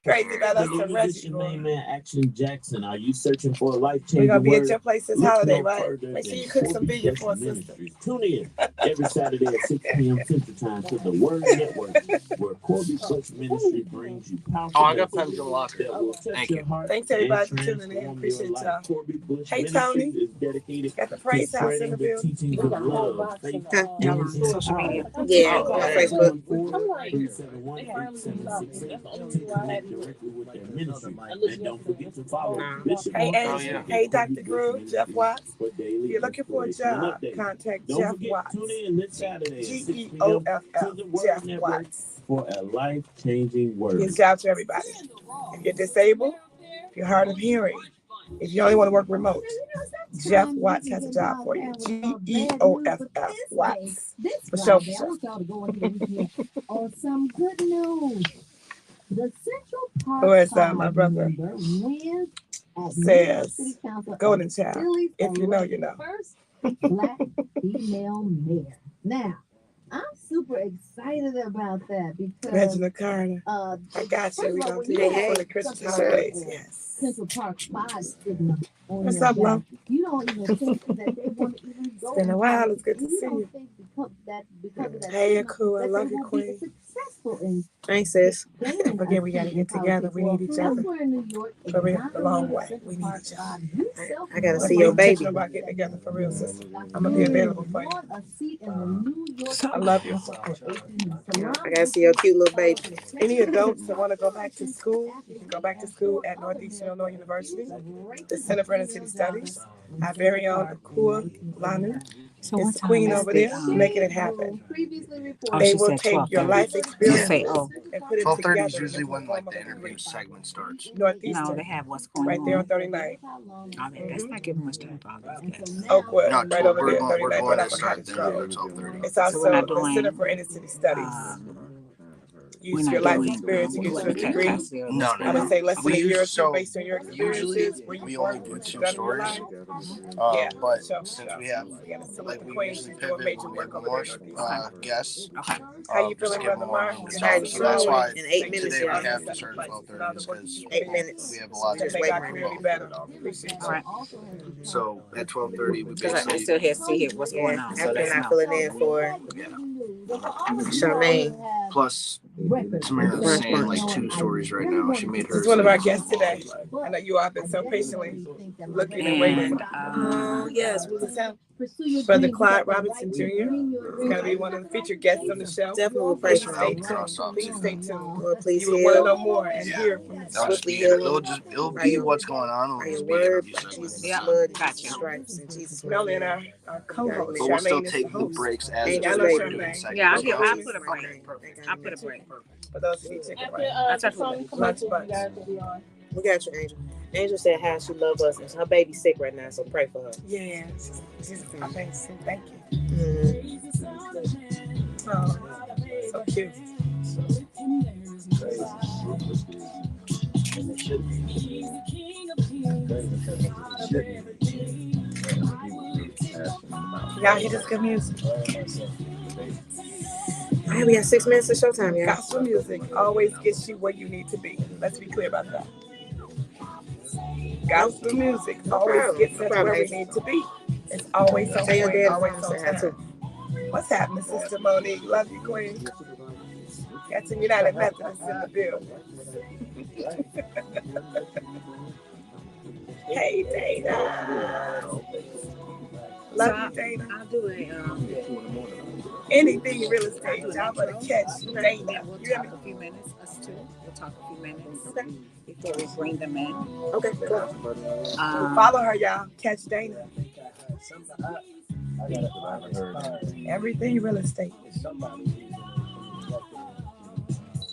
Crazy about us to This Reggie. is your main man, Action Jackson. Are you searching for a We're life-changing gonna be at word? your place this Look holiday, no right? further Make sure than you cook some Corby vegan Bush for us, sister. Ministries. Tune in every Saturday at 6 p.m. Central Time to the Word Network, where Corby Bush Ministry brings you powerful I got messages time to lock it. that will touch Thank your you. heart Thanks and everybody for tuning in. transform your Appreciate life. y'all. Corby Bush Hey Ministries Tony, is dedicated got the to praise house in spreading the the building. teachings of love, faith, Y'all and on social media? power. Yeah, Oh, on okay. Facebook. 371-8768 to connect directly with their ministry. And don't forget to follow Bishop Hey Marcus Angel, yeah. hey Dr. Groove, Jeff Watts. for If daily you're looking for a inspirational job, updates. contact Don't Jeff forget, Watts. tune in this Saturday at 6 p.m. Geoff, to the Word Jeff Network Watts. for a life-changing word. Gives job to everybody. If you're disabled, if you're hard of hearing, if you only want to work remote, Jeff Watts has a job for you. Geoff Watts. For sure. On some good news. The Central Park Who is that, my brother? wins Says, Golden Child. If you know, you know. First black female mayor. Now, I'm super excited about that because Reginald Carter. I got you. We're going to do it for the Christmas holidays. Yes. Central Park 5 stigma on What's their up, Lo? back. You don't even think that they want to even go. It's been a while. It's good to see don't you. think because of that Hey, stigma cool. I that love they you, will be Queen. successful in Thanks, sis. gaining Forget a we gotta seat get in together. politics. We need each other. Elsewhere in New York, For real, the long way. Central We need Park each other. 5, you I gotta self- see your We baby. intentional about getting together for real, sister. I'm gonna be available for you. won a seat in the New York I love you. I gotta see your cute little baby. Any adults that want to go back to school, you can go back to school at Northeastern Illinois University, the Center for Inner City Studies. Our very own Akua Lanu So is what the time queen is over the, there, making it happen. Oh, They she will said take your 12:30. life You experiences say, oh, and put it 12:30 together is usually in the when form like of the a interview degree. segment starts. no, Northeastern, they have what's going right there on on. 39. I mean, that's not giving much time for all these guys. Oakwood, No, right over there, we're 39, going right to off of start Cottage the interview Grove. at 12:30. It's So also we're not the Center doing, for Inner City Studies. we're Use not your life doing, experience to get you a degree. custody of what's No, I going would on. say less than We a year or usually two based on your usually experiences, where you we work, only do what you've 2 done in your stories. life. Yeah, But for sure. since we have We gotta salute like the we queen. usually She's doing pivot major when we work have over there more in Northeast. guests, How you just feeling, give them Brother more Mark? room to Good talk. to see So you that's always. why In 8 Thank you minutes, today for we y'all. have to this start at place and 12:30 all the is work because you 8 put in minutes. we have a lot We to just make waiting our right community now. better. Appreciate All you. right. so at 12:30 we Because I basically still here to see here what's going Yeah, on. So okay. let's Not know. filling in for Charmaine. plus Tamara was saying like 2 stories right now. She made This is hers. one of our guests today. I know you all have been so patiently looking and waiting. And Yes, we was have Brother Claude Robinson Jr. is going to be one of the featured guests on the show. definitely will pray Please for stay me. tuned. Please stay tuned. Lord, please You will want to heal. know more and hear from the That'll just Swiftly be heal it'll them. just it'll By be your, what's going on. by It'll your just be an word, interview by segment. Jesus' Yeah. blood, and Gotcha. Jesus' stripes, in Jesus' Melanie and name. our co-host. But we'll still Charmaine is take the the host. breaks as if Angels, Y'all we know baby. were doing Charmaine. segments. Yeah, I'll So put a break. I'll put a break. For those who need chicken, right? I touch with Lunch bunch. We got you, Angel. Angel said how she loves us, and her baby's sick right now, so pray for her. Yeah, she's amazing. Thank you. Mm-hmm. Oh, so cute. Y'all hear this good music? All right, we got 6 minutes of showtime, y'all. Gospel music always gets you where you need to be. Let's be clear about that. Gospel music always gets us where we need to be. It's always on Tell your point, dad always to on say hi too. time. What's happening, Sister Monique? Love you, Queen. Got some United Methodists in the building. Hey, Dana. Love you, Dana. I'll do Anything real estate, y'all better catch Dana. We'll You hear talk me? a few minutes, us two. We'll talk a few minutes. Okay. Before we bring them in. Okay, cool. Follow her, y'all. Catch Dana. Everything real estate.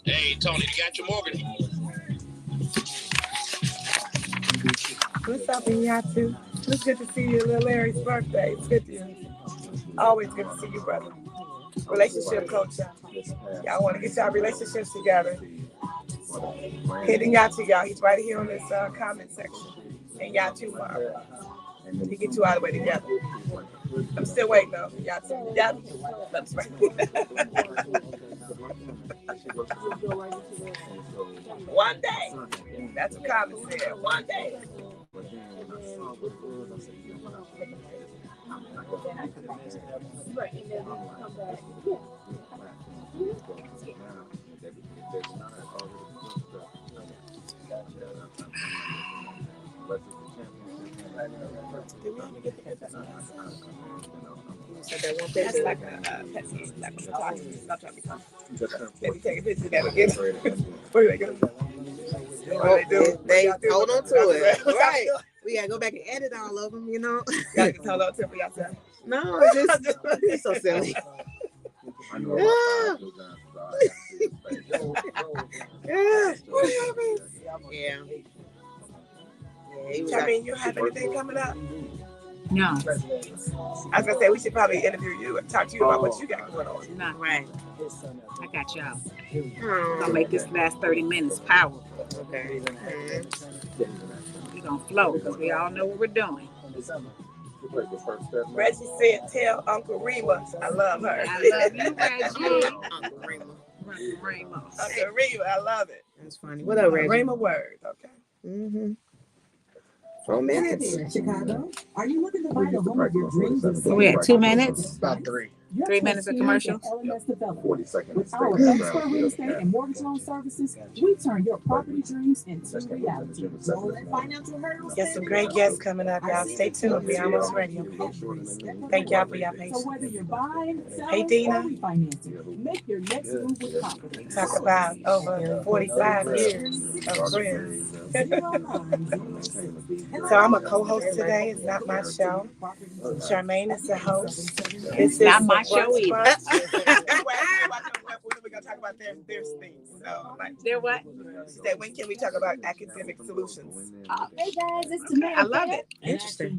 Hey, Tony, you got your mortgage? What's up, Inyatu? It's good to see you. Little Larry's birthday. It's good to you. Always good to see you, brother. Relationship coach. Y'all want to get y'all relationships together. Hitting Yatu, y'all. He's right here on this comment section. And Yatu, he get you all the way together. I'm still waiting though. Yatu. That's right. One day. That's what Carmen said. One day. That's like a pesky, like a photography. Not trying to become. Maybe take a picture, never get it. What do they do? What do they do? They hold on to it. Right. We gotta go back and edit all of them, you know. Gotta just hold on to it for yourself. No, it's so silly. Yeah. I mean, you have anything coming up? No. I was gonna say we should probably interview you and talk to you about what you got going on. Not right. I got y'all. I'm gonna make this last 30 minutes powerful. Okay. We're gonna flow because we all know what we're doing. Reggie said, "Tell Uncle Rima I love her." I love you, Reggie. Uncle Rima. Uncle Rima, I love it. That's funny. What up, Reggie? Rima word, okay. Mm-hmm. 4 minutes. Chicago. Are you looking to buy the home of your dreams? We had 2 minutes. About 3. 3 minutes of commercial. 40 seconds. With our expert real estate and mortgage loan services, we turn your property dreams into reality. Financial hurdles. Got some great guests coming up, y'all. Stay tuned. We almost ready. Thank y'all for your patience. So whether you're buying, Hey, selling, Dina. or refinancing, make your next move with confidence. Talk about over 45 years of friends. So I'm a co-host today. It's not my show. Charmaine is the host. This is Not my show either. We're gonna talk about their things. So, like, They're what? she said, when can we talk about academic solutions? Hey guys, it's Tamara. I love it. Interesting.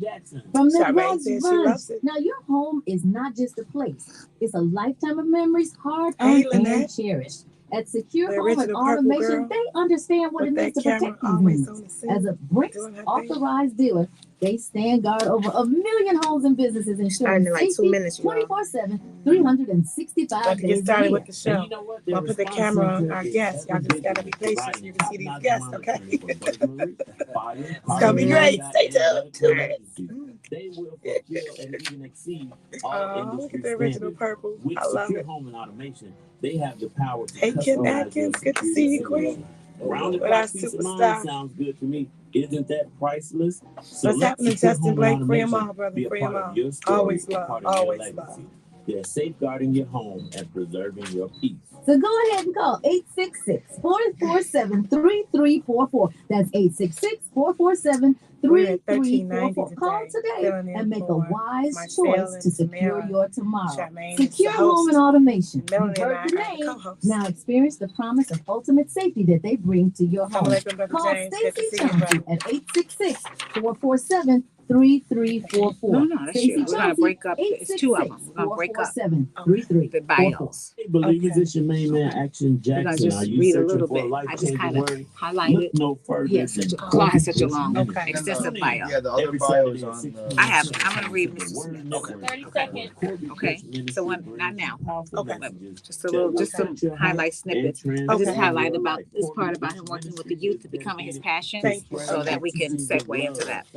From the Charmaine Brunch said she Brunch. loves it. Now, your home is not just a place. It's a lifetime of memories, hard Hey, earned and Lynette. cherished. At Secure The Home and original purple Automation, girl they understand what it with means that to camera protect these always on moments. the scene. As a Brinks Doing her thing. authorized dealer, they stand guard over 1 million homes and businesses, ensuring Starting in like 2 safety minutes, y'all. 24/7, 365 About to get days a started year. with the show. I'll put the camera on our guests. Y'all just gotta be patient so you can see these guests, okay? It's gonna be great. Stay tuned. 2 minutes. They will fulfill and even exceed all Look industry at the original standards. purple. With I love Secure it. Home and Automation, they have the power to Hey, Kim customize Atkins. your Good to see security you, Queen. solution. Rounded With our by peace of superstar. mind sounds good to me. Isn't that priceless? So What's let happening, Secure Justin Home and Blake? Free 'em Automation all, brother. be a Free 'em part all. of your story, Always a love. part of your Always legacy. love. They're safeguarding your home and preserving your peace. So go ahead and call 866-447-3344. That's 866-447-3344. Call today and make a wise choice to secure your tomorrow. Secure Home and Automation. You heard the name. Now experience the promise of ultimate safety that they bring to your home. Call Stacey Chauncey at 866-447-3344. No, that's you. We're gonna break up. It's 2 of them. We're gonna break up the bios. Hey, believers, it's your main man, Action We're gonna Jackson. Are just you read a searching little for a bit. I just life-changing kind of word? highlighted. Look no further Yes, than Claude has such a long, Okay. extensive bio. Yeah, the other Every bios Saturday at on. 6 p.m. I have it. I'm gonna read Mr. Word Smith. Network. 30 seconds. Okay. So one, not now. Okay. Just a little, just some highlight snippets. I just highlighted about this part about him working with the youth to becoming his passion, Thank you. so that we can segue into that.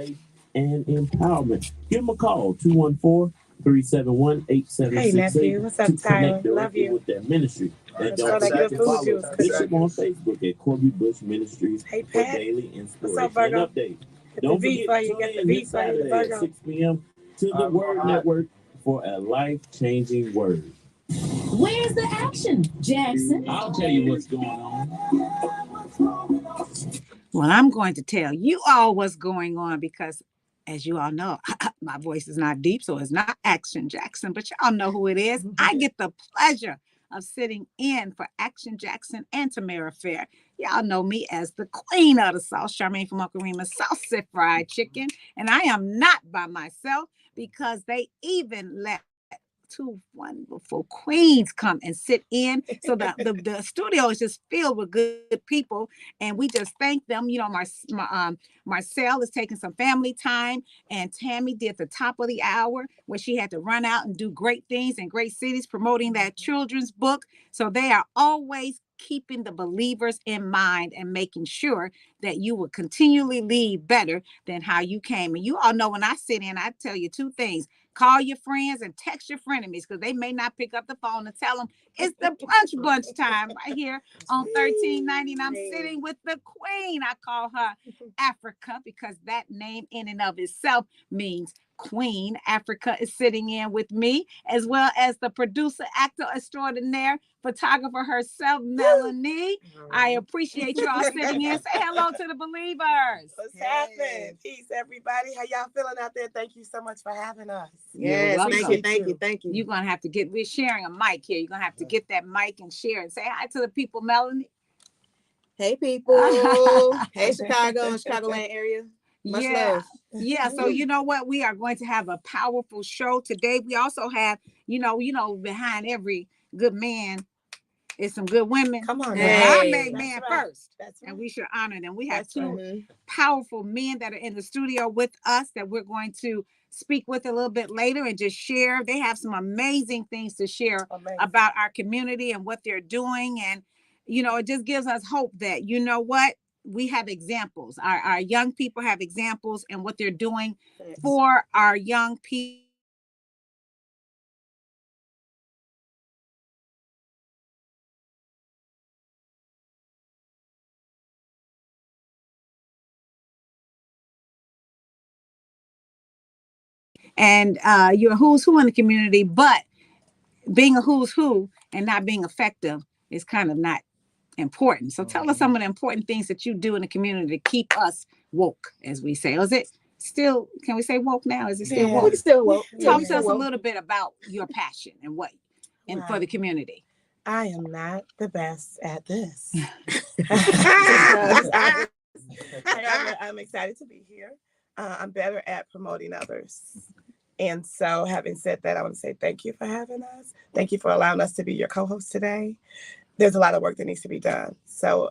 And empowerment. Give them a call, 214-371-8768. Hey, nephew. What's up, to Tyler? connect Love directly you. with their ministry. And Let's don't go to forget Good to Food follow Juice. Bishop on Facebook at Corby Bush Ministries Hey, for Pat. daily What's inspiration up, Virgo? and update. Get Don't the V forget for you. to Get tune the in V this for you, Saturday at Virgo. 6 p.m. to the Word Network for a life-changing word. Where's the action, Jackson? I'll tell you what's going on. Well, I'm going to tell you all what's going on because, as you all know, my voice is not deep, so it's not Action Jackson, but y'all know who it is. I get the pleasure of sitting in for Action Jackson and Tamara Fair. Y'all know me as the queen of the South, Charmaine from Uncle Remus, Saucy Fried Chicken, and I am not by myself because they even let 2 wonderful queens come and sit in. So the studio is just filled with good people, and we just thank them. You know, Marcel is taking some family time, and Tammy did the top of the hour where she had to run out and do great things in great cities promoting that children's book. So they are always keeping the believers in mind and making sure that you will continually leave better than how you came. And you all know when I sit in, I tell you two things. Call your friends and text your frenemies because they may not pick up the phone and tell them it's the brunch bunch time right here on 1390. And I'm sitting with the queen. I call her Africa because that name in and of itself means Queen. Africa is sitting in with me, as well as the producer, actor extraordinaire, photographer herself, Melanie. I appreciate you all sitting in. Say hello to the believers. What's happening? Peace, everybody. How y'all feeling out there? Thank you so much for having us. Yes, thank you. You're gonna have to get. We're sharing a mic here. You're gonna have to get that mic and share it. Say hi to the people, Melanie. Hey, people. Hey, Chicago and Chicagoland area. Much love. Yeah. So you know what? We are going to have a powerful show today. We also have, behind every good man is some good women. Come on, God made man first. That's right. And we should honor them. We have two powerful men that are in the studio with us that we're going to speak with a little bit later and just share. They have some amazing things to share about our community and what they're doing. And, it just gives us hope that, we have examples. Our young people have examples and what they're doing for our young people. And you're a who's who in the community, but being a who's who and not being effective is kind of not important. So tell us some of the important things that you do in the community to keep us woke, as we say. Is it still, can we say woke now? Is it still woke? We still woke. Talk to us a little bit about your passion and what, and for the community. I am not the best at this. I'm excited to be here. I'm better at promoting others. And so having said that, I want to say thank you for having us. Thank you for allowing us to be your co-host today. There's a lot of work that needs to be done. So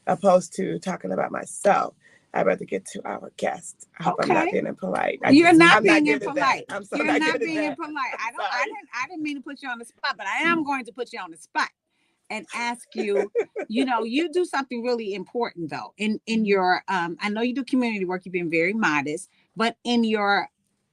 opposed to talking about myself, I'd rather get to our guest. I hope I'm not being impolite. You're not being impolite. I'm so You're not being impolite. I didn't mean to put you on the spot, but I am going to put you on the spot and ask you, you do something really important though. In your I know you do community work, you've been very modest, but in your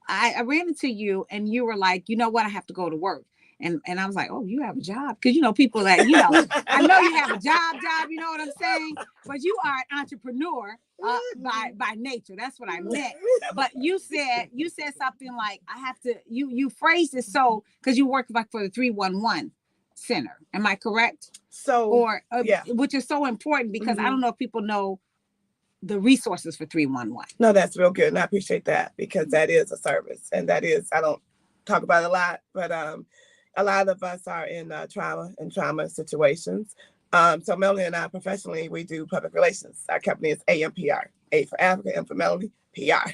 I ran into you and you were like, you know what, I have to go to work. And I was like, oh, you have a job? Because, people that, I know you have a job, you know what I'm saying? But you are an entrepreneur by nature. That's what I meant. But you said something like, I have to, you phrased it so, because you work like for the 311 center. Am I correct? So, which is so important because I don't know if people know the resources for 311. No, that's real good. And I appreciate that because that is a service. And that is, I don't talk about it a lot, but a lot of us are in trauma situations. So Melanie and I professionally, we do public relations. Our company is AMPR, A for Africa, M for Melanie, PR.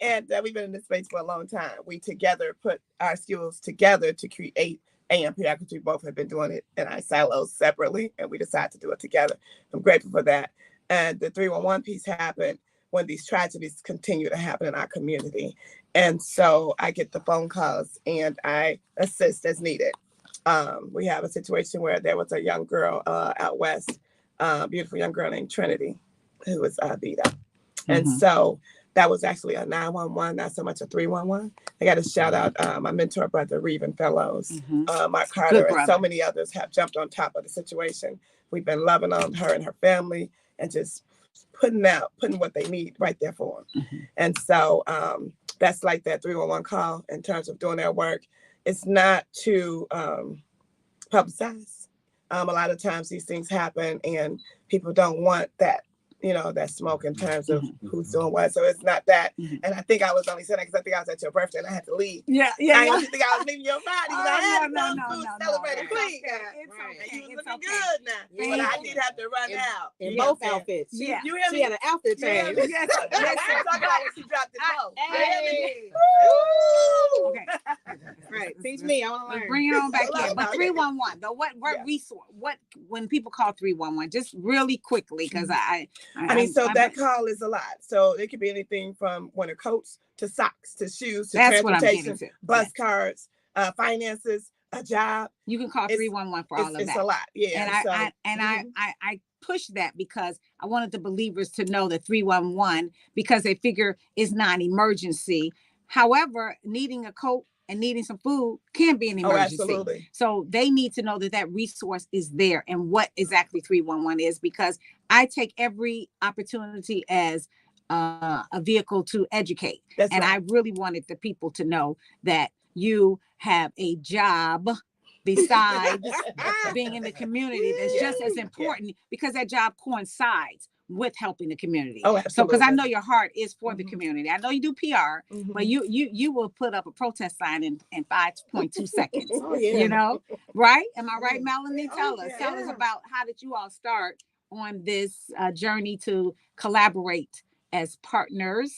And we've been in this space for a long time. We together put our skills together to create AMPR because we both have been doing it in our silos separately, and we decided to do it together. I'm grateful for that. And the 311 piece happened when these tragedies continue to happen in our community. And so I get the phone calls and I assist as needed. We have a situation where there was a young girl out west, beautiful young girl named Trinity, who was beat up. And so that was actually a 911, not so much a 311. I got to shout out my mentor brother, Reven Fellows, Mark Carter, and so many others have jumped on top of the situation. We've been loving on her and her family and just putting what they need right there for them. And so that's like that 311 call in terms of doing their work. It's not to publicize. A lot of times these things happen and people don't want that, that smoke in terms of who's doing what. So it's not that. And I think I was only saying that because I think I was at your birthday and I had to leave. Yeah. I don't think I was leaving your body. I had no, celebrating. Please. You was looking good now. But I did have to run out. In both outfits. You hear me? She had an outfit change. Yes. I'm talking about when she dropped the low. Okay. Right. Teach me. I want to learn. Bring it on back here. But 311, though, what resource? What when people call 311? Just really quickly, because that call is a lot. So it could be anything from winter coats to socks to shoes to transportation, bus cards, finances, a job. You can call 311 for all of that. It's a lot. Yeah. And I push that because I wanted the believers to know that 311, because they figure it's not an emergency. However, needing a coat and needing some food can be an emergency. Oh, absolutely. So they need to know that resource is there and what exactly 311 is, because I take every opportunity as a vehicle to educate. That's and right. I really wanted the people to know that you have a job besides being in the community that's just as important, because that job coincides with helping the community. Oh, so because absolutely. I know your heart is for the community. I know you do PR, but you will put up a protest sign in 5.2 seconds. Oh, yeah. You know, right? Am I right, Melanie? Tell us Yeah. about how did you all start on this journey to collaborate as partners,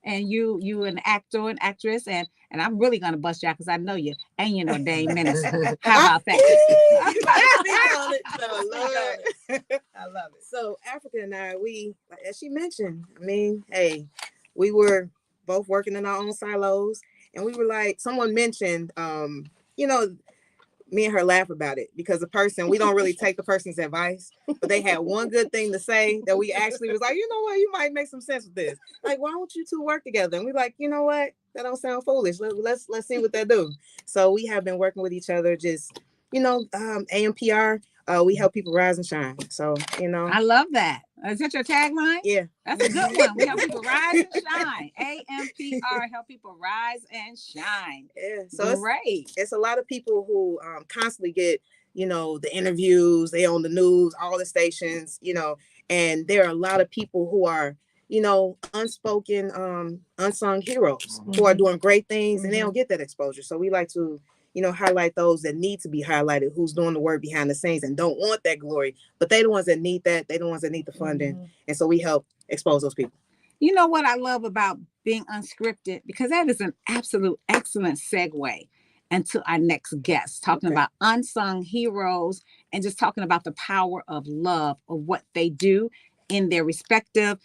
and you an actor and actress, and I'm really gonna bust you out because I know you and you're no dang minister. How about that? I love it. So Africa and I, we, as she mentioned, I mean, hey, we were both working in our own silos, and we were like, someone mentioned, you know, me and her laugh about it because we don't really take the person's advice, but they had one good thing to say that we actually was like, you know what, you might make some sense with this. Like, why don't you two work together? And we like, you know what, that don't sound foolish. Let's see what they do. So we have been working with each other, just, you know, AMPR. We help people rise and shine. So, you know. I love that. Is that your tagline? Yeah. That's a good one. We help people rise and shine. AMPR, help people rise and shine. Yeah. So great. It's a lot of people who constantly get, you know, the interviews, they on the news, all the stations, you know, and there are a lot of people who are, you know, unspoken, unsung heroes who are doing great things and they don't get that exposure. So we like to, you know, highlight those that need to be highlighted, who's doing the work behind the scenes and don't want that glory, but they the ones that need that. They the ones that need the funding. And so we help expose those people. You know what I love about being unscripted, because that is an absolute excellent segue into our next guest, talking about unsung heroes and just talking about the power of love, of what they do in their respective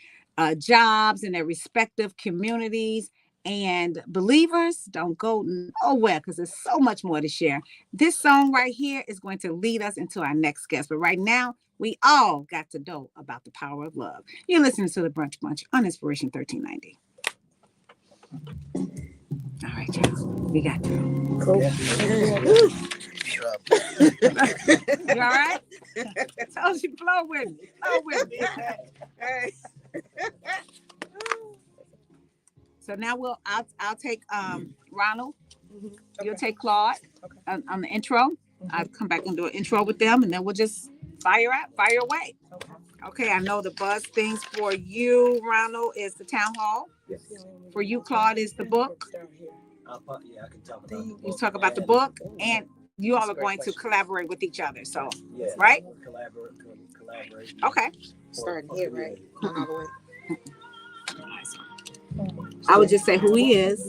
jobs, in their respective communities. And believers, don't go nowhere because there's so much more to share. This song right here is going to lead us into our next guest. But right now, we all got to know about the power of love. You're listening to the Brunch Bunch on Inspiration 1390. All right, y'all. We got you. Cool. You all right? Told you, flow with me. Flow with me. So now I'll take Ronald. You'll take Claude on the intro. I'll come back and do an intro with them, and then we'll just fire away. Okay, I know the buzz things for you, Ronald, is the town hall. Yes. For you, Claude, is the book. I can talk about the book. You talk about the book, and you all are going to collaborate with each other. So, yeah, right? Collaborate. Okay. Starting here, right? All the way. I would just say who he is.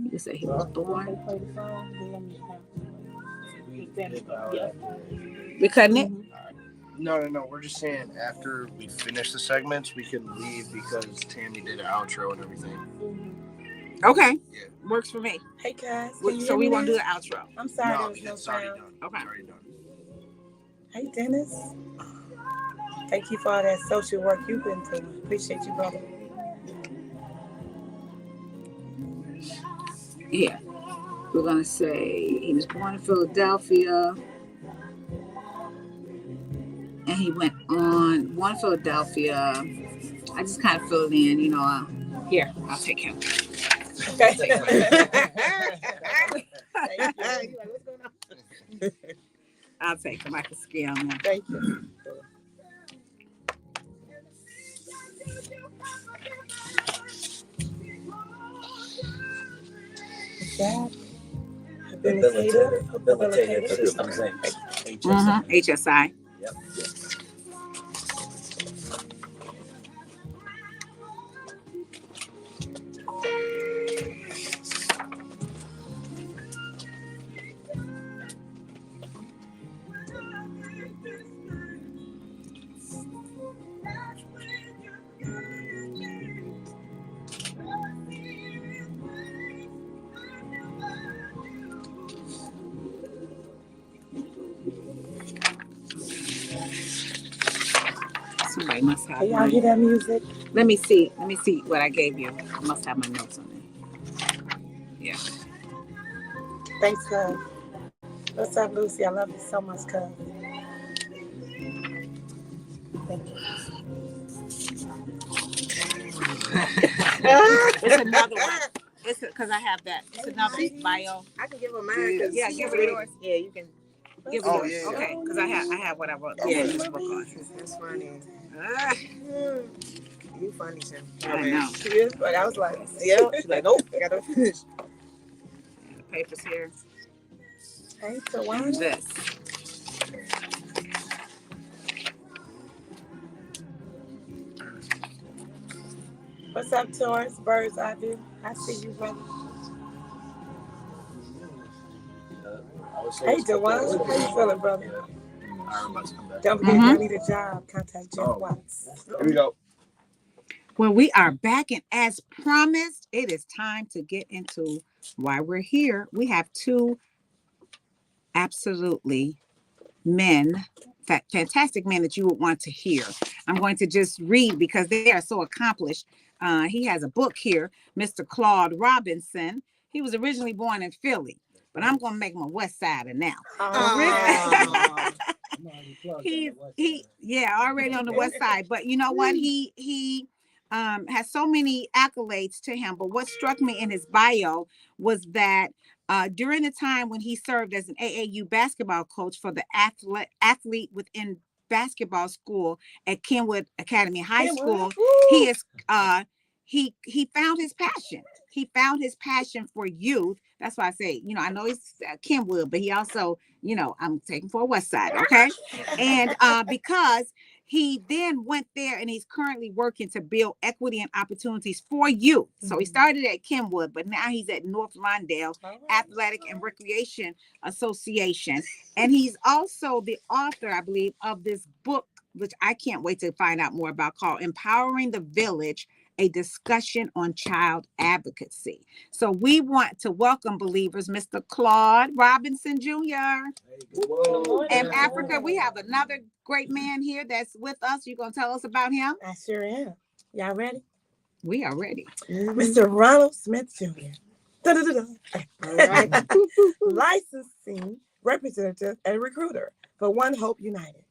You say he was born. We cutting it? No. We're just saying after we finish the segments, we can leave because Tammy did an outro and everything. Okay. Yeah. Works for me. Hey guys. So we won't do the outro. I'm sorry. No, there was no it's already sound. done. Okay. It's already done. Hey Dennis. Thank you for all that social work you've been doing. Appreciate you, brother. Yeah. We're going to say he was born in Philadelphia. And he went on one Philadelphia. I just kind of fill it in, you know. Here, I'll take him. Okay. I'll take him. I can scale him. Thank you. Habilitator. I'm saying HSI. HSI. Yep. I must have. Can y'all hear that music? Let me see. Let me see what I gave you. I must have my notes on there. Yeah. Thanks, cuz. What's up, Lucy? I love you so much, cuz. Thank you. It's another one. It's because I have that. It's another bio. I can give her mine. Yeah, give her yours. Yeah, you can. Give Oh, yours. yeah, yeah. Okay, because I have what I wrote. Yeah, this book on. that's funny. Ah, You funny, Tim. I know. She is, but I was like, Yeah, she's like, nope, I gotta finish. The papers here. hey, And Tawana. this. What's up, Taurus? Birds, I do. I see you, brother. Hey, Tawana. How you feeling, brother? I'm about to come back. Don't forget, if y'all need a job, contact Jeff Watts. Here we go. Well, we are back, and as promised, it is time to get into why we're here. We have two absolutely fantastic men that you would want to hear. I'm going to just read because they are so accomplished. He has a book here, Mr. Claude Robinson. He was originally born in Philly, but I'm going to make him a West Sider now. Already on the West Side. But you know what? He has so many accolades to him. But what struck me in his bio was that during the time when he served as an AAU basketball coach for the athlete within basketball school at Kenwood Academy High School, he found his passion. He found his passion for youth. That's why I say, I know he's Kenwood, but he also, I'm taking for a West Side, okay? And because he then went there and he's currently working to build equity and opportunities for youth. So he started at Kenwood, but now he's at North Lawndale Athletic and Recreation Association. And he's also the author, I believe, of this book, which I can't wait to find out more about, called Empowering the Village, a discussion on child advocacy. So we want to welcome, believers, Mr. Claude Robinson Jr. And Africa, we have another great man here that's with us. You gonna tell us about him? I sure am. Y'all ready? We are ready. Mr. Ronald Smith Jr. Licensing representative and recruiter for One Hope United.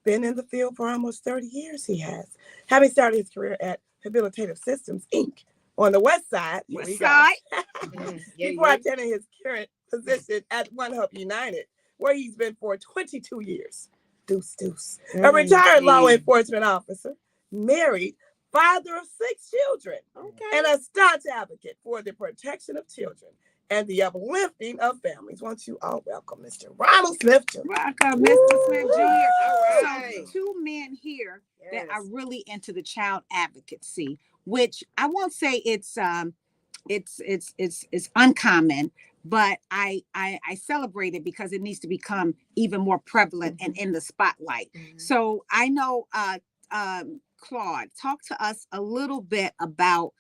Been in the field for almost 30 years, he has. Having started his career at Habilitative Systems, Inc. on the West Side. Before attending his current position at One Hope United, where he's been for 22 years. Deuce. A retired law enforcement officer, married, father of 6 children, and a staunch advocate for the protection of children and the uplifting of families. Won't you all welcome Mr. Ronald Smith Jr. Welcome, Mr. Smith Jr. All right. So 2 men here that are really into the child advocacy, which I won't say it's uncommon, but I celebrate it because it needs to become even more prevalent and in the spotlight. So I know, Claude, talk to us a little bit about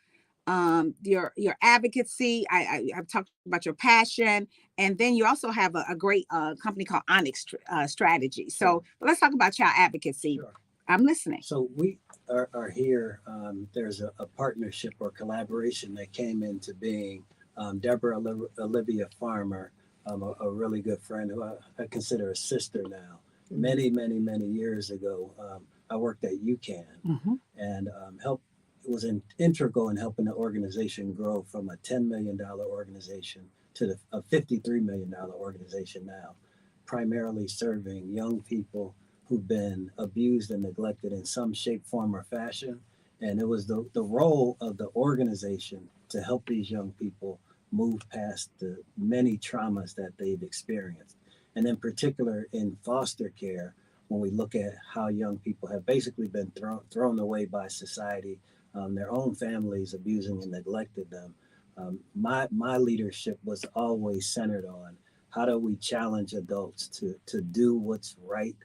your advocacy. I've talked about your passion, and then you also have a great company called Onyx Strategy. So let's talk about child advocacy. Sure. I'm listening. So we are here. There's a partnership or collaboration that came into being. Deborah Olivia Farmer, a really good friend who I consider a sister now. Many years ago, I worked at UCAN and was integral in helping the organization grow from a $10 million organization to a $53 million organization now, primarily serving young people who've been abused and neglected in some shape, form, or fashion. And it was the role of the organization to help these young people move past the many traumas that they've experienced. And in particular in foster care, when we look at how young people have basically been thrown away by society, their own families abusing and neglected them. My leadership was always centered on how do we challenge adults to do what's right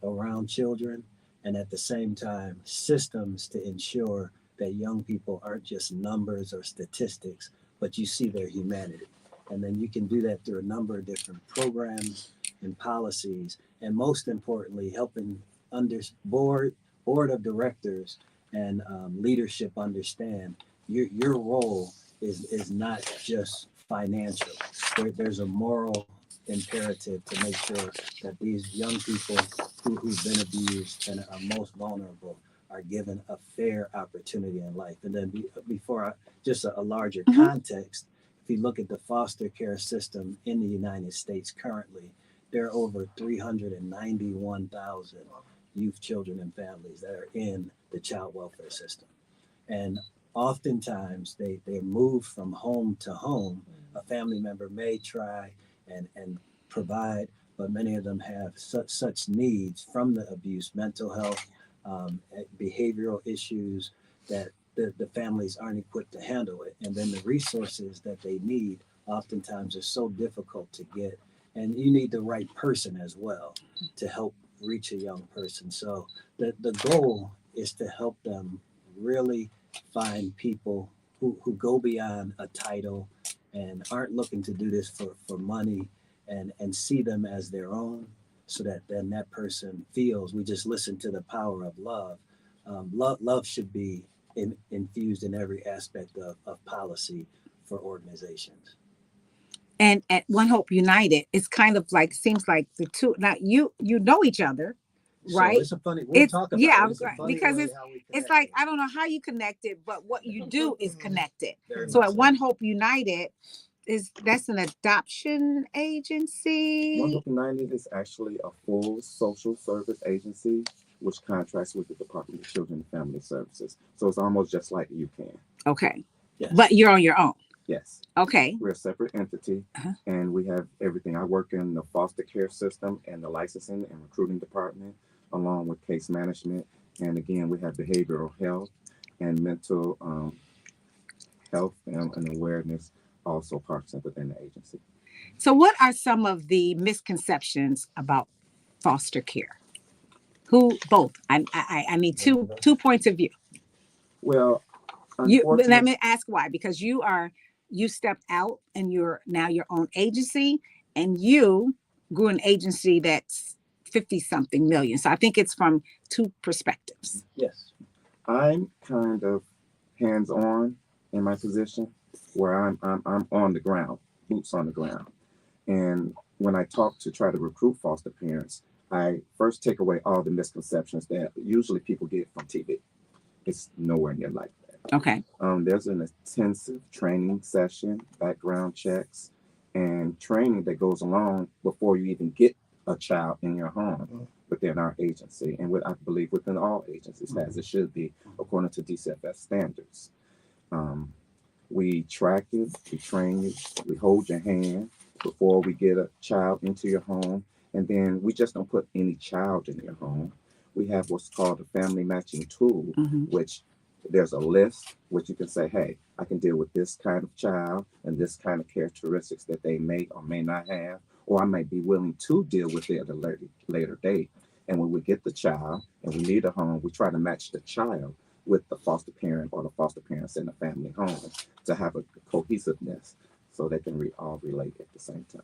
around children, and at the same time, systems to ensure that young people aren't just numbers or statistics, but you see their humanity. And then you can do that through a number of different programs and policies, and most importantly, helping board of directors and leadership understand your role is not just financial. There's a moral imperative to make sure that these young people who've been abused and are most vulnerable are given a fair opportunity in life. And then just a larger context, if you look at the foster care system in the United States currently, there are over 391,000 youth, children, and families that are in the child welfare system. And oftentimes they move from home to home. A family member may try and provide, but many of them have such needs from the abuse, mental health, behavioral issues, that the families aren't equipped to handle it. And then the resources that they need oftentimes are so difficult to get. And you need the right person as well to help reach a young person. So the goal is to help them really find people who go beyond a title and aren't looking to do this for money, and see them as their own, so that then that person feels, we just listen to the power of love. Love should be infused in every aspect of policy for organizations. And at One Hope United, it's kind of like, seems like the two, now you know each other, right? So it's a funny, we'll talk about it. It's because it's like, I don't know how you connected, but what you do is connected. So at One Hope United, that's an adoption agency? One Hope United is actually a full social service agency which contracts with the Department of Children and Family Services. So it's almost just like UCAN. Okay. Yes. But you're on your own? Yes. Okay. We're a separate entity, and we have everything. I work in the foster care system and the licensing and recruiting department, along with case management. And again, we have behavioral health and mental health and awareness also parts within the agency. So what are some of the misconceptions about foster care? I need two points of view. Well, let me ask why, because you stepped out and you're now your own agency, and you grew an agency that's 50 something million. So I think it's from two perspectives. Yes. I'm kind of hands-on in my position, where I'm on the ground, boots on the ground. And when I talk to try to recruit foster parents, I first take away all the misconceptions that usually people get from TV. It's nowhere near like that. Okay. There's an intensive training session, background checks, and training that goes along before you even get a child in your home within our agency, and I believe within all agencies, as it should be according to DCFS standards. We track you, we train you, we hold your hand before we get a child into your home, and then we just don't put any child in your home. We have what's called a family matching tool, which there's a list which you can say, hey, I can deal with this kind of child and this kind of characteristics that they may or may not have, or I might be willing to deal with it at a later date. And when we get the child and we need a home, we try to match the child with the foster parent or the foster parents in the family home to have a cohesiveness so they can all relate at the same time.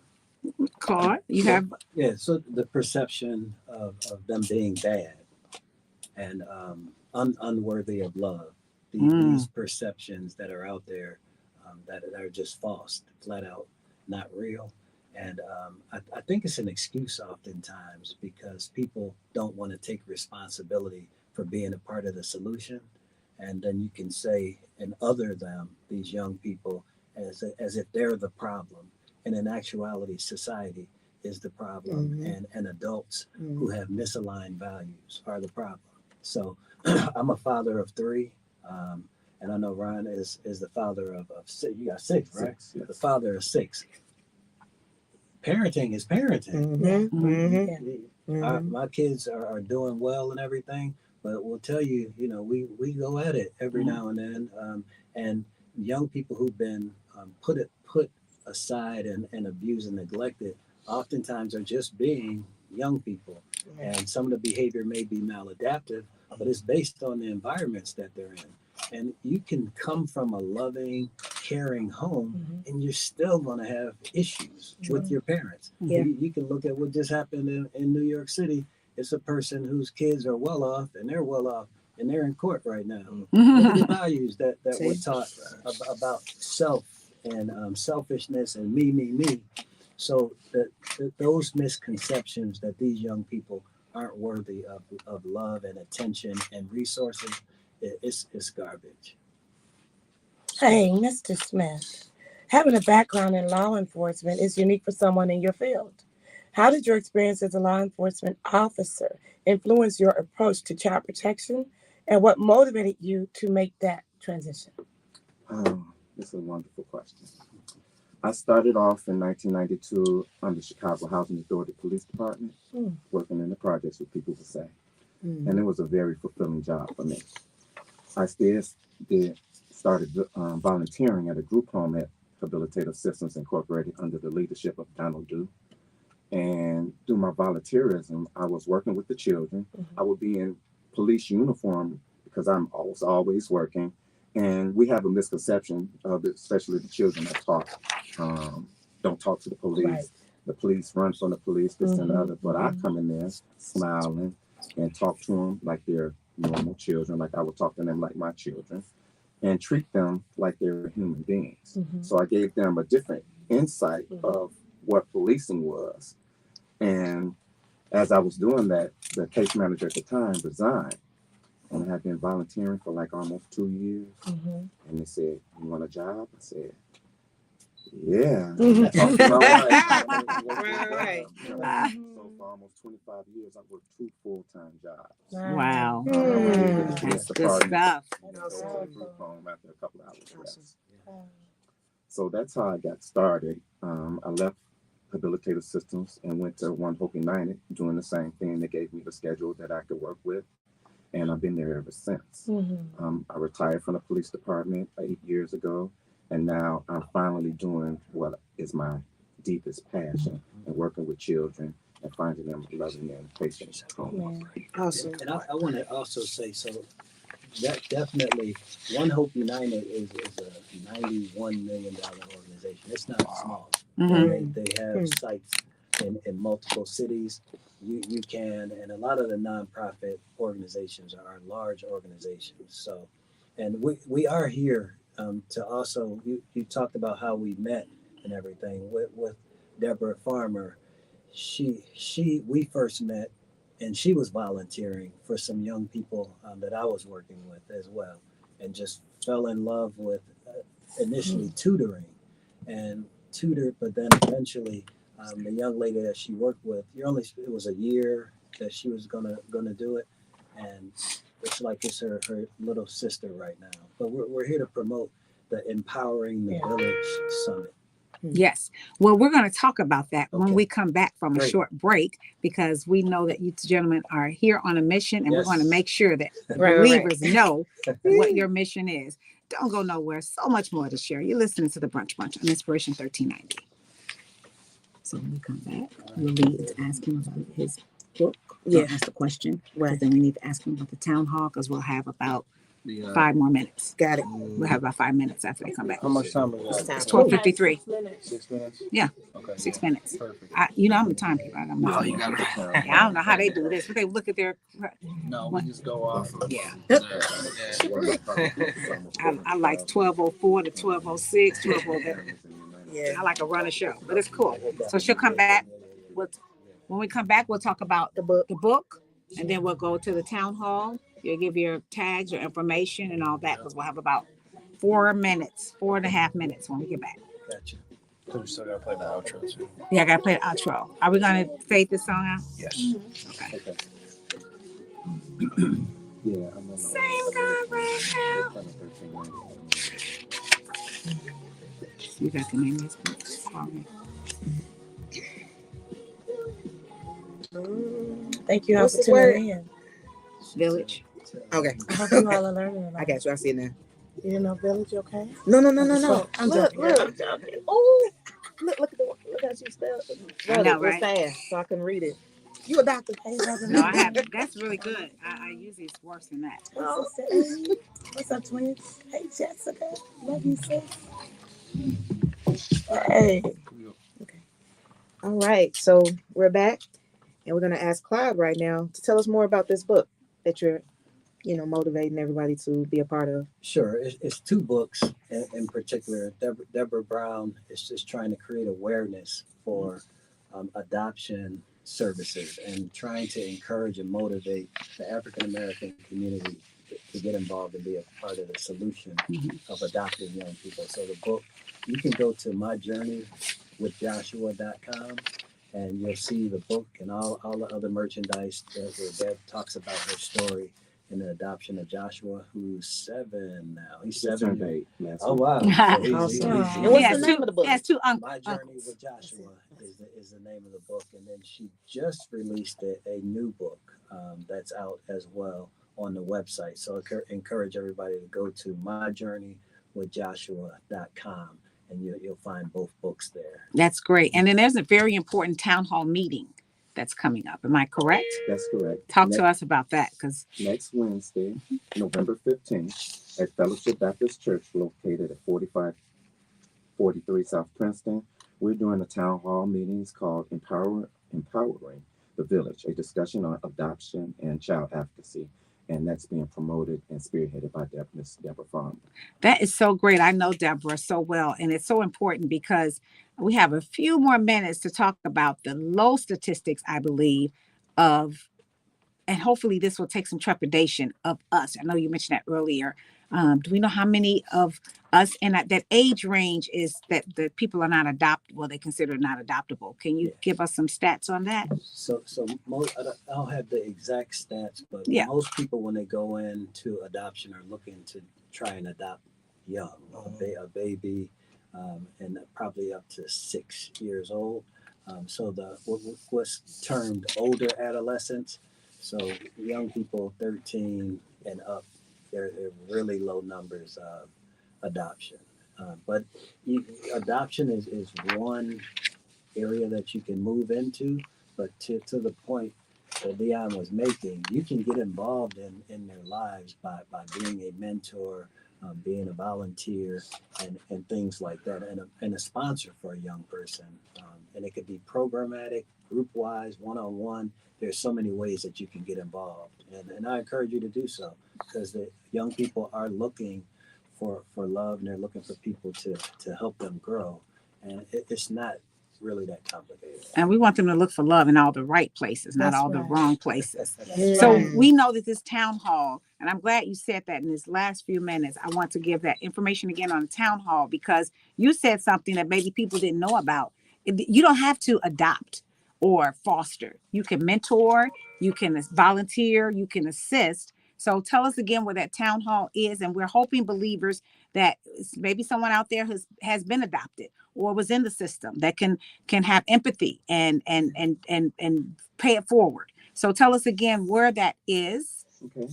Claude, you have? Yeah, so the perception of them being bad and unworthy of love, these perceptions that are out there that are just false, flat out not real. And I think it's an excuse oftentimes because people don't want to take responsibility for being a part of the solution. And then you can say and other them, these young people, as if they're the problem. And in actuality, society is the problem, and adults who have misaligned values are the problem. So I'm a father of three, and I know Ron is the father of six. You got six, right? Six, yes. The father of six. Parenting is parenting. My kids are doing well and everything, but we'll tell you, we go at it every now and then. And young people who've been put aside and abused and neglected oftentimes are just being young people. And some of the behavior may be maladaptive, but it's based on the environments that they're in. And you can come from a loving, caring home, and you're still going to have issues with your parents. You can look at what just happened in New York City, it's a person whose kids are well off and they're well off and they're in court right now. Mhm. Look at the values that we're See? taught about self and selfishness and me. So those misconceptions that these young people aren't worthy of love and attention and resources, it's garbage. Hey, Mr. Smith, having a background in law enforcement is unique for someone in your field. How did your experience as a law enforcement officer influence your approach to child protection, and what motivated you to make that transition? This is a wonderful question. I started off in 1992 on the Chicago Housing Authority Police Department, working in the projects, what people would say. And it was a very fulfilling job for me. I started volunteering at a group home at Habilitative Systems Incorporated under the leadership of Donald Dew. And through my volunteerism, I was working with the children. I would be in police uniform because I was always working. And we have a misconception of it, especially the children that don't talk to the police. Right. The police run from the police, this and the other. But I come in there smiling and talk to them like they're normal children, like I would talk to them like my children, and treat them like they're human beings. So I gave them a different insight of what policing was. And as I was doing that, the case manager at the time resigned. And I had been volunteering for like almost 2 years. And they said, "You want a job?" I said, "Yeah." Talked to my wife. Right. So for almost 25 years, I worked 2 full-time jobs. Wow. That's good stuff. Home after a couple of hours rest. So that's how I got started. I left Habilitative Systems and went to One Hope United, doing the same thing. They gave me the schedule that I could work with. And I've been there ever since. I retired from the police department 8 years ago, and now I'm finally doing what is my deepest passion, and working with children and finding them loving and patient homes. Awesome. And I want to also say, so that definitely, One Hope United is a $91 million organization. It's not small. They have sites in multiple cities. You can, and a lot of the nonprofit organizations are large organizations. So, and we are here to also, you talked about how we met and everything with Deborah Farmer. We first met, and she was volunteering for some young people that I was working with as well, and just fell in love with initially tutoring, but then eventually. The young lady that she worked with, it was a year that she was gonna do it, and it's like it's her little sister right now. But we're here to promote the Empowering the Village Summit. Yes. Well, we're going to talk about that when we come back from a short break, because we know that you gentlemen are here on a mission, and we're going to make sure that the believers know what your mission is. Don't go nowhere. So much more to share. You're listening to the Brunch Bunch on Inspiration 1390. So when we come back, we'll need to ask him about his book. We'll ask the question. But then we need to ask him about the town hall, because we'll have about 5 more minutes. Got it. We'll have about 5 minutes after they come back. How much time is It's that? 12:53. 6 minutes? Yeah. Okay. 6 minutes. Perfect. I'm the timekeeper. I don't know. Oh, you got it. I don't know how they do this, but they look at their. No, we just go off. Yeah. Yeah. I like 12:04 to 12:06, 12:07. Yeah. I like a runner show, but it's cool. So she'll come back. When we come back, we'll talk about the book, and then we'll go to the town hall. You'll give your tags, your information, and all that, because we'll have about 4.5 minutes when we get back. Gotcha. So we still gotta play the outro too. Yeah, I gotta play the outro. Are we gonna fade this song out? Yes. Okay. Yeah, I'm on Same guy right now. You got the name of this book? Thank you all for tuning in. Village. Okay. I hope you all are learning. I got you. I see it now. You didn't know Village, okay? No. I'm Look. joking. Oh, look how she spelled it. I know, right? Fast, so I can read it. You a doctor? No, I haven't. That's really good. I usually it's worse than that. Oh, what's up, twins? Hey, Jessica. Love you, sis. Hey. Okay. All right. So we're back. And we're going to ask Claude right now to tell us more about this book that you're, motivating everybody to be a part of. Sure. It's two books in particular. Deborah Brown is just trying to create awareness for adoption services and trying to encourage and motivate the African American community to get involved and be a part of the solution of adopting young people. So the book, you can go to myjourneywithjoshua.com and you'll see the book and all the other merchandise where Deb talks about her story in the adoption of Joshua, who's 7 now. He's 7. Oh, wow. So Awesome. And what's the name of the book? Yes, two My Journey with Joshua is the name of the book. And then she just released a new book that's out as well on the website. So I encourage everybody to go to myjourneywithjoshua.com and you'll find both books there. That's great. And then there's a very important town hall meeting that's coming up. Am I correct? That's correct. Talk to us about that, because next Wednesday, November 15th, at Fellowship Baptist Church, located at 4543 South Princeton, we're doing a town hall meetings called Empowering the Village, a discussion on adoption and child advocacy. And that's being promoted and spearheaded by Miss Deborah Farmer. That is so great. I know Deborah so well. And it's so important because we have a few more minutes to talk about the low statistics, I believe, of, and hopefully this will take some trepidation of us. I know you mentioned that earlier. Do we know how many of us in that age range is that the people are not they consider not adoptable? Can you give us some stats on that? So most, I don't have the exact stats, but most people when they go into adoption are looking to try and adopt young, a baby, and probably up to 6 years old. So what's termed older adolescents, so young people 13 and up, they're really low numbers of adoption. But adoption is one area that you can move into, but to the point that Leon was making, you can get involved in their lives by being a mentor, being a volunteer, and things like that, and a sponsor for a young person. And it could be programmatic, group-wise, one-on-one. There's so many ways that you can get involved. And I encourage you to do so, because the young people are looking for love, and they're looking for people to help them grow. And it's not really that complicated. And we want them to look for love in all the right places, not all the wrong places. So we know that this town hall, and I'm glad you said that in this last few minutes, I want to give that information again on the town hall, because you said something that maybe people didn't know about. You don't have to adopt or foster. You can mentor, you can volunteer, you can assist. So tell us again where that town hall is. And we're hoping, believers, that maybe someone out there has been adopted or was in the system that can have empathy and pay it forward. So tell us again where that is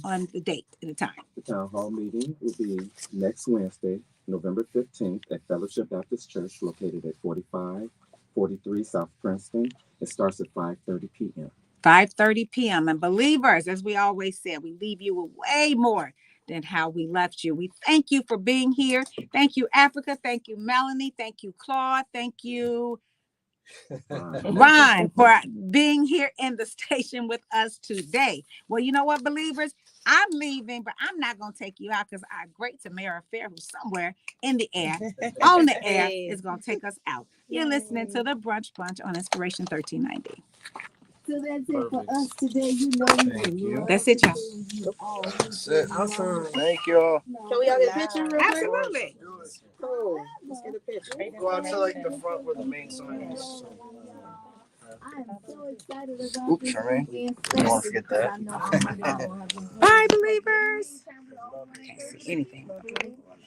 on the date and the time. The town hall meeting will be next Wednesday, November 15th at Fellowship Baptist Church, located at 4543 South Princeton. It starts at 5:30 p.m. 5:30 p.m. And believers, as we always said, we leave you with way more than how we left you. We thank you for being here. Thank you, Africa. Thank you, Melanie. Thank you, Claude. Thank you, Ron, for being here in the station with us today. Well, you know what, believers? I'm leaving, but I'm not going to take you out, because our great Tamara Fair, who's somewhere in the air, on the air, is going to take us out. You're listening to the Brunch Bunch on Inspiration 1390. So that's it for us today. That's it, y'all. That's it. Awesome. Thank you all. Can we all get a picture real quick? Absolutely. Cool. Let's get a picture. Go out to like the front where the main sign is. I am so excited about Oops, Charmaine. You don't want to forget that. Bye, believers. Can't see anything.